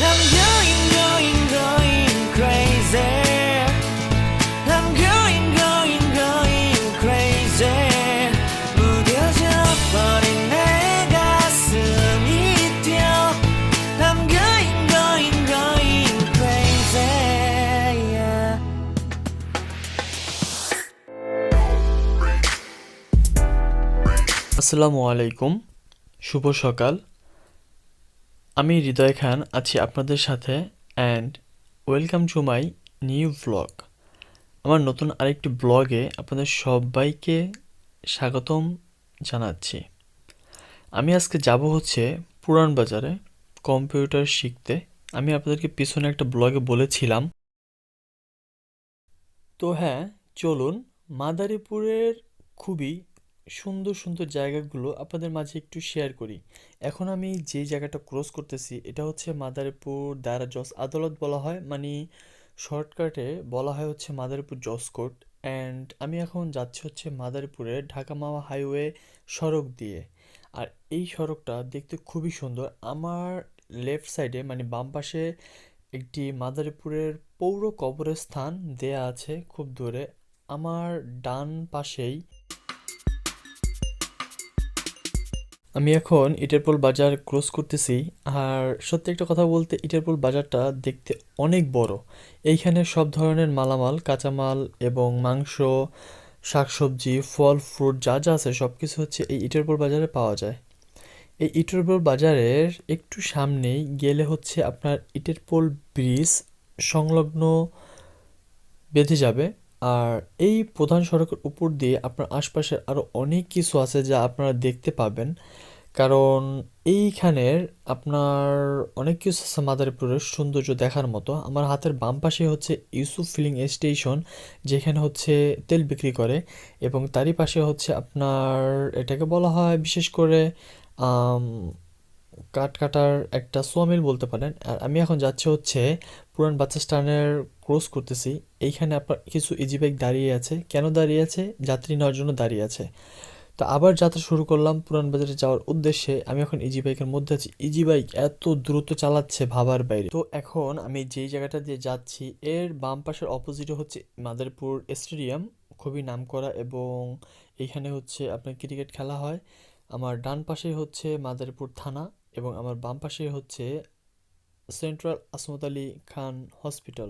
I'm going crazy. I'm going crazy. 무뎌져 버린 내 가슴이 뛰어. I'm going crazy. Yeah. আসসালামু আলাইকুম, শুভ সকাল। আমি হৃদয় খান আছি আপনাদের সাথে and welcome to my new blog. আমার নতুন আরেকটি ব্লগে আপনাদের সবাইকে স্বাগতম জানাচ্ছি। আমি আজকে যাব হচ্ছে পুরান বাজারে কম্পিউটার শিখতে। আমি আপনাদেরকে পিছনে একটা ব্লগে বলেছিলাম। তো হ্যাঁ, চলুন মাদারীপুরের খুবই সুন্দর সুন্দর জায়গাগুলো আপনাদের মাঝে একটু শেয়ার করি। এখন আমি যে জায়গাটা ক্রস করতেছি এটা হচ্ছে মাদারীপুর দায়রা জজ আদালত বলা হয়, মানে শর্টকাটে বলা হয় হচ্ছে মাদারীপুর জজ কোর্ট। অ্যান্ড আমি এখন যাচ্ছি হচ্ছে মাদারীপুরের ঢাকা মাওয়া হাইওয়ে সড়ক দিয়ে। আর এই সড়কটা দেখতে খুবই সুন্দর। আমার লেফট সাইডে মানে বাম পাশে একটি মাদারীপুরের পৌর কবরস্থান দেয়া আছে খুব দূরে। আমার ডান পাশেই আমি এখন ইটেরপোল বাজার ক্রস করতেছি। আর সত্যি একটা কথা বলতে ইটেরপোল বাজারটা দেখতে অনেক বড়। এইখানে সব ধরনের মালামাল, কাঁচামাল এবং মাংস, শাকসবজি, ফল, ফ্রুট যা যা আছে সব কিছু হচ্ছে এই ইটেরপোল বাজারে পাওয়া যায়। এই ইটেরপোল বাজারের একটু সামনেই গেলে হচ্ছে আপনার ইটেরপোল ব্রিজ সংলগ্ন বেঁধে যাবে। আর এই প্রধান সড়কের উপর দিয়ে আপনার আশপাশের আরও অনেক কিছু আছে যা আপনারা দেখতে পাবেন। কারণ এইখানের আপনার অনেক কিছু আছে মাদারীপুরের সৌন্দর্য দেখার মতো। আমার হাতের বাম পাশে হচ্ছে ইউসুফ ফিলিং স্টেশন, যেখানে হচ্ছে তেল বিক্রি করে, এবং তারই পাশে হচ্ছে আপনার এটাকে বলা হয় বিশেষ করে আম, কাঠ কাটার একটা সোয়ামিল বলতে পারেন। আর আমি এখন যাচ্ছি হচ্ছে পুরান বাস স্ট্যান্ডের ক্রস করতেছি। এইখানে আপনার কিছু ইজি বাইক দাঁড়িয়ে আছে। কেন দাঁড়িয়ে আছে? যাত্রী নেওয়ার জন্য দাঁড়িয়ে আছে। তো আবার যাত্রা শুরু করলাম পুরান বাজারে যাওয়ার উদ্দেশ্যে। আমি এখন ইজি বাইকের মধ্যে আছি। ইজি বাইক এত দ্রুত চালাচ্ছে ভাবার বাইরে। তো এখন আমি যেই জায়গাটা দিয়ে যাচ্ছি এর বাম পাশের অপোজিটে হচ্ছে মাদারীপুর স্টেডিয়াম, খুবই নামকরা, এবং এইখানে হচ্ছে আপনার ক্রিকেট খেলা হয়। আমার ডান পাশে হচ্ছে মাদারীপুর থানা এবং আমার বাম পাশে হচ্ছে সেন্ট্রাল আসমত আলী খান হসপিটাল।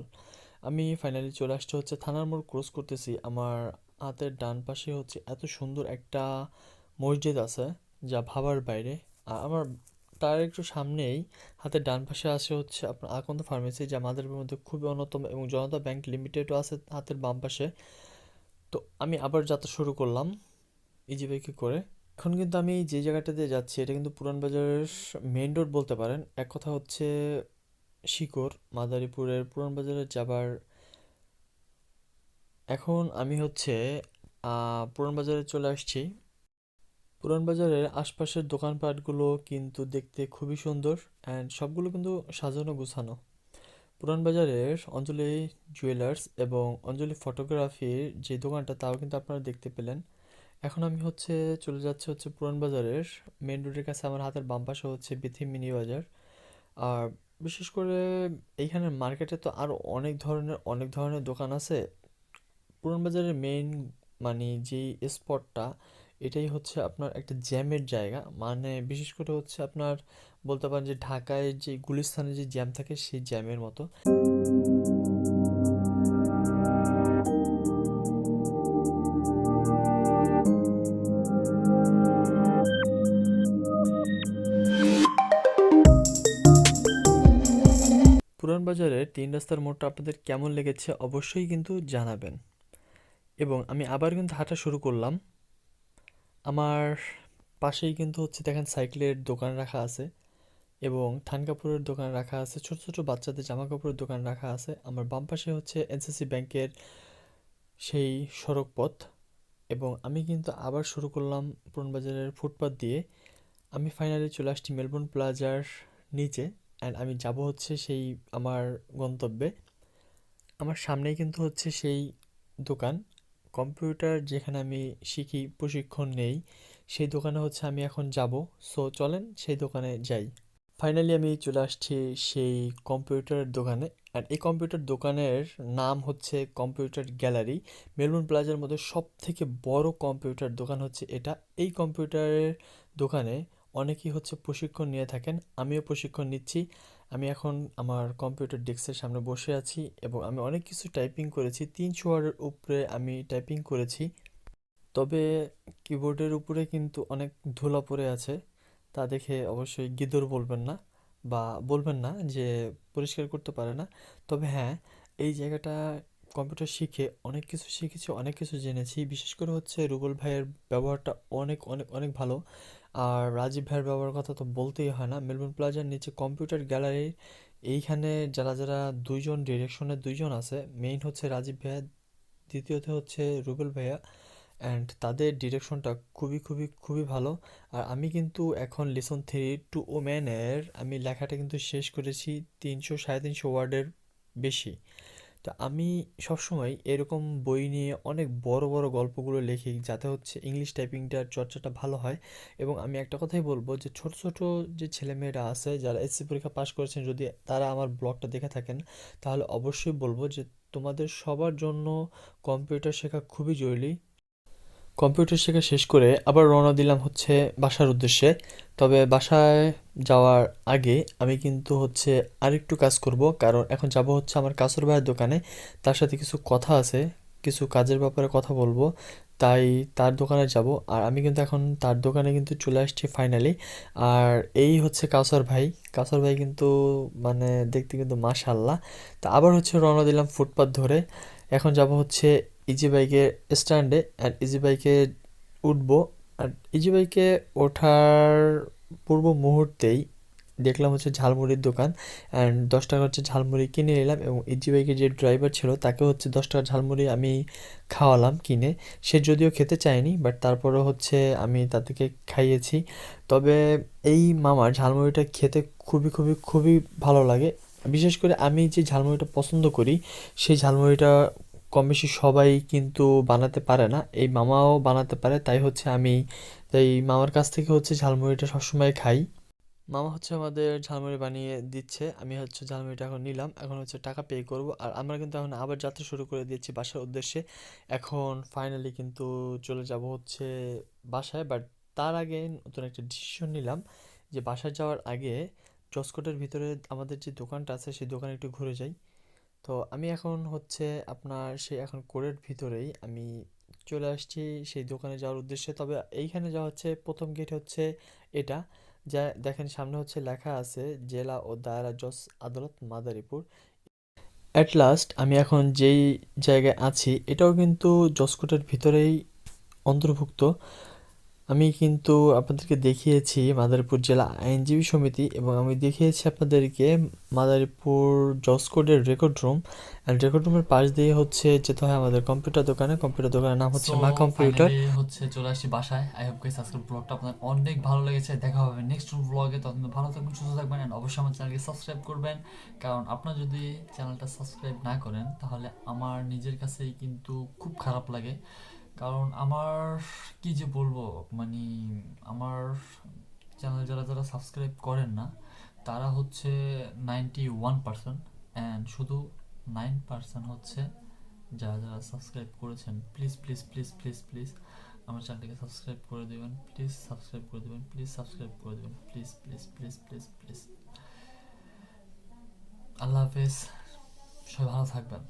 আমি ফাইনালি চলে আসতে হচ্ছে থানার মোড় ক্রস করতেছি। আমার হাতের ডান পাশে হচ্ছে এত সুন্দর একটা মসজিদ আছে যা ভাবার বাইরে। আর আমার তার একটু সামনেই হাতের ডান পাশে আছে হচ্ছে আপনার আকন্দ ফার্মেসি, যা মাদারীপুরের মধ্যে খুবই অন্যতম, এবং জনতা ব্যাংক লিমিটেডও আছে হাতের বাম পাশে। তো আমি আবার যাত্রা শুরু করলাম ইজি বাইকে করে। এখন কিন্তু আমি যে জায়গাটা দিয়ে যাচ্ছি এটা কিন্তু পুরান বাজারের মেইন রোড বলতে পারেন। এক কথা হচ্ছে শিকড় মাদারীপুরের পুরান বাজারে যাবার। এখন আমি হচ্ছে পুরান বাজারে চলে আসছি। পুরান বাজারের আশপাশের দোকানপাটগুলো কিন্তু দেখতে খুবই সুন্দর অ্যান্ড সবগুলো কিন্তু সাজানো গুছানো। পুরান বাজারের অঞ্জলি জুয়েলার্স এবং অঞ্জলি ফটোগ্রাফির যে দোকানটা তাও কিন্তু আপনারা দেখতে পেলেন। এখন আমি হচ্ছে চলে যাচ্ছে হচ্ছে পুরান বাজারের মেন রোডের কাছে। আমার হাতের বাম পাশে হচ্ছে বিথি মিনি বাজার। আর বিশেষ করে এইখানের মার্কেটে তো আরও অনেক ধরনের দোকান আছে। পুরান বাজারের মেইন মানে যেই স্পটটা এটাই হচ্ছে আপনার একটা জ্যামের জায়গা। মানে বিশেষ করে হচ্ছে আপনার বলতে পারেন যে ঢাকায় যে গুলিস্তানে যে জ্যাম থাকে সেই জ্যামের মতো। পুরান বাজারের ৩ রাস্তার মোড়টা আপনাদের কেমন লেগেছে অবশ্যই কিন্তু জানাবেন। এবং আমি আবার কিন্তু হাঁটা শুরু করলাম। আমার পাশেই কিন্তু হচ্ছে দেখেন সাইকেলের দোকান রাখা আছে এবং থান কাপড়ের দোকান রাখা আছে, ছোট ছোট বাচ্চাদের জামা কাপড়ের দোকান রাখা আছে। আমার বাম পাশে হচ্ছে এনসিসি ব্যাংকের সেই সড়ক পথ। এবং আমি কিন্তু আবার শুরু করলাম পুরান বাজারের ফুটপাত দিয়ে। আমি ফাইনালি চলে আসছি মেলবোর্ন প্লাজার নিচে, অ্যান্ড আমি যাব হচ্ছে সেই আমার গন্তব্যে। আমার সামনেই কিন্তু হচ্ছে সেই দোকান কম্পিউটার যেখানে আমি শিখি, প্রশিক্ষণ নেই, সেই দোকানে হচ্ছে আমি এখন যাব। সো চলেন সেই দোকানে যাই। ফাইনালি আমি চলে আসছি সেই কম্পিউটার দোকানে। আর এই কম্পিউটার দোকানের নাম হচ্ছে কম্পিউটার গ্যালারি। মেলবোর্ন প্লাজার মধ্যে সব থেকে বড় কম্পিউটার দোকান হচ্ছে এটা। এই কম্পিউটারের দোকানে অনেকেই হচ্ছে প্রশিক্ষণ নিয়ে থাকেন, আমিও প্রশিক্ষণ নিচ্ছি। আমি এখন আমার কম্পিউটার ডেস্কের সামনে বসে আছি এবং আমি অনেক কিছু টাইপিং করেছি, 300 ওয়ার্ডের উপরে আমি টাইপিং করেছি। তবে কিবোর্ডের উপরে কিন্তু অনেক ধুলা পড়ে আছে, তা দেখে অবশ্যই গিদর বলবেন না বা বলবেন না যে পরিষ্কার করতে পারে না। তবে হ্যাঁ, এই জায়গাটা কম্পিউটার শিখে অনেক কিছু শিখেছি, অনেক কিছু জেনেছি। বিশেষ করে হচ্ছে রুবেল ভাইয়ের ব্যবহারটা অনেক অনেক অনেক ভালো। আর রাজীব ভাইয়ের ব্যবহারের কথা তো বলতেই হয় না। মেলবোর্ন প্লাজার নিচে কম্পিউটার গ্যালারির এইখানে যারা যারা দুইজন ডিরেকশনের দুইজন আছে, মেইন হচ্ছে রাজীব ভাইয়া, দ্বিতীয়ত হচ্ছে রুবেল ভাইয়া। অ্যান্ড তাদের ডিরেকশনটা খুবই খুবই খুবই ভালো। আর আমি কিন্তু এখন লেসন 3 টু ওম্যানের আমি লেখাটা কিন্তু শেষ করেছি 300 সাড়ে 300 ওয়ার্ডের বেশি। তো আমি সবসময় এরকম বই নিয়ে অনেক বড় বড় গল্পগুলো লিখি, যাতে হচ্ছে ইংলিশ টাইপিংটার চর্চাটা ভালো হয়। এবং আমি একটা কথাই বলবো যে ছোট ছোট যে ছেলেমেয়েরা আছে যারা এসএসসি পরীক্ষা পাশ করেছেন, যদি তারা আমার ব্লগটা দেখে থাকেন, তাহলে অবশ্যই বলবো যে তোমাদের সবার জন্য কম্পিউটার শেখা খুবই জরুরি। কম্পিউটার শেখা শেষ করে আবার রওনা দিলাম হচ্ছে বাসার উদ্দেশ্যে। তবে বাসায় যাওয়ার আগে আমি কিন্তু হচ্ছে আরেকটু কাজ করব, কারণ এখন যাব হচ্ছে আমার কাসর ভাইয়ের দোকানে। তার সাথে কিছু কথা আছে, কিছু কাজের ব্যাপারে কথা বলবো, তাই তার দোকানে যাব। আর আমি কিন্তু এখন তার দোকানে কিন্তু চলে আসছি ফাইনালি। আর এই হচ্ছে কাসর ভাই। কাসর ভাই কিন্তু মানে দেখতে কিন্তু মাশাআল্লাহ। তা আবার হচ্ছে রওনা দিলাম ফুটপাথ ধরে। এখন যাব হচ্ছে ইজি বাইকের স্ট্যান্ডে। আর ইজি বাইকে উঠবো। আর ইজি বাইকে ওঠার পূর্ব মুহূর্তেই দেখলাম হচ্ছে ঝালমুড়ির দোকান। অ্যান্ড 10 টাকা হচ্ছে ঝালমুড়ি কিনে নিলাম এবং ইজি বাইকের যে ড্রাইভার ছিল তাকে হচ্ছে 10 টাকা ঝালমুড়ি আমি খাওয়ালাম কিনে। সে যদিও খেতে চায়নি, বাট তারপরেও হচ্ছে আমি তাদেরকে খাইয়েছি। তবে এই মামার ঝালমুড়িটা খেতে খুবই খুবই খুবই ভালো লাগে। বিশেষ করে আমি যে ঝালমুড়িটা পছন্দ করি, সেই ঝালমুড়িটা কম বেশি সবাই কিন্তু বানাতে পারে না, এই মামাও বানাতে পারে। তাই মামার কাছ থেকে হচ্ছে ঝালমুড়িটা সবসময় খাই। মামা হচ্ছে আমাদের ঝালমুড়ি বানিয়ে দিচ্ছে, আমি হচ্ছে ঝালমুড়িটা এখন নিলাম, এখন হচ্ছে টাকা পে করব। আর আমরা কিন্তু এখন আবার যাত্রা শুরু করে দিয়েছি বাসার উদ্দেশ্যে। এখন ফাইনালি কিন্তু চলে যাব হচ্ছে বাসায়। বাট তার আগে নতুন একটা ডিসিশন নিলাম যে বাসায় যাওয়ার আগে জসকোটের ভিতরে আমাদের যে দোকানটা আছে সেই দোকানে একটু ঘুরে যাই। তো আমি এখন হচ্ছে আপনার সেই এখন কোরের ভিতরেই আমি চলে আসছি সেই দোকানে যাওয়ার উদ্দেশ্যে। তবে এইখানে যাওয়া হচ্ছে প্রথম গেট হচ্ছে এটা, যা দেখেন সামনে হচ্ছে লেখা আছে জেলা ও দায়রা জজ আদালত মাদারীপুর। অ্যাট লাস্ট আমি এখন যেই জায়গায় আছি এটাও কিন্তু জসকোটের ভিতরেই অন্তর্ভুক্ত। আমি কিন্তু আপনাদেরকে দেখিয়েছি মাদারীপুর জেলা আইনজীবী সমিতি এবং আমি দেখিয়েছি আপনাদেরকে মাদারীপুর জজ কোর্টের রেকর্ড রুম। অ্যান্ড রেকর্ড রুমের পাশ দিয়ে হচ্ছে যেতে হয় আমাদের কম্পিউটার দোকানে। কম্পিউটার দোকানের নাম হচ্ছে সো মা কম্পিউটার। ফাইনালি হচ্ছে চলে আসছি বাসায়। আই হোপ গাইস আজকের ব্লগটা আপনার অনেক ভালো লেগেছে। দেখা হবে নেক্সট ব্লগে। ততদিন ভালো থাকবেন, সুস্থ থাকবেন, এন্ড অবশ্যই আমার চ্যানেলকে সাবস্ক্রাইব করবেন। কারণ আপনারা যদি চ্যানেলটা সাবস্ক্রাইব না করেন তাহলে আমার নিজের কাছেই কিন্তু খুব খারাপ লাগে। কারণ আমার কি যে বলবো, মানে আমার চ্যানেল যারা যারা সাবস্ক্রাইব করেন না তারা হচ্ছে 91%, অ্যান্ড শুধু 9% হচ্ছে যারা যারা সাবস্ক্রাইব করেছেন। Please please please please please আমার চ্যানেলটাকে সাবস্ক্রাইব করে দেবেন। প্লিজ সাবস্ক্রাইব করে দেবেন, প্লিজ সাবস্ক্রাইব করে দেবেন, please please please please please. আল্লাহ হাফেজ, সবাই ভালো থাকবেন।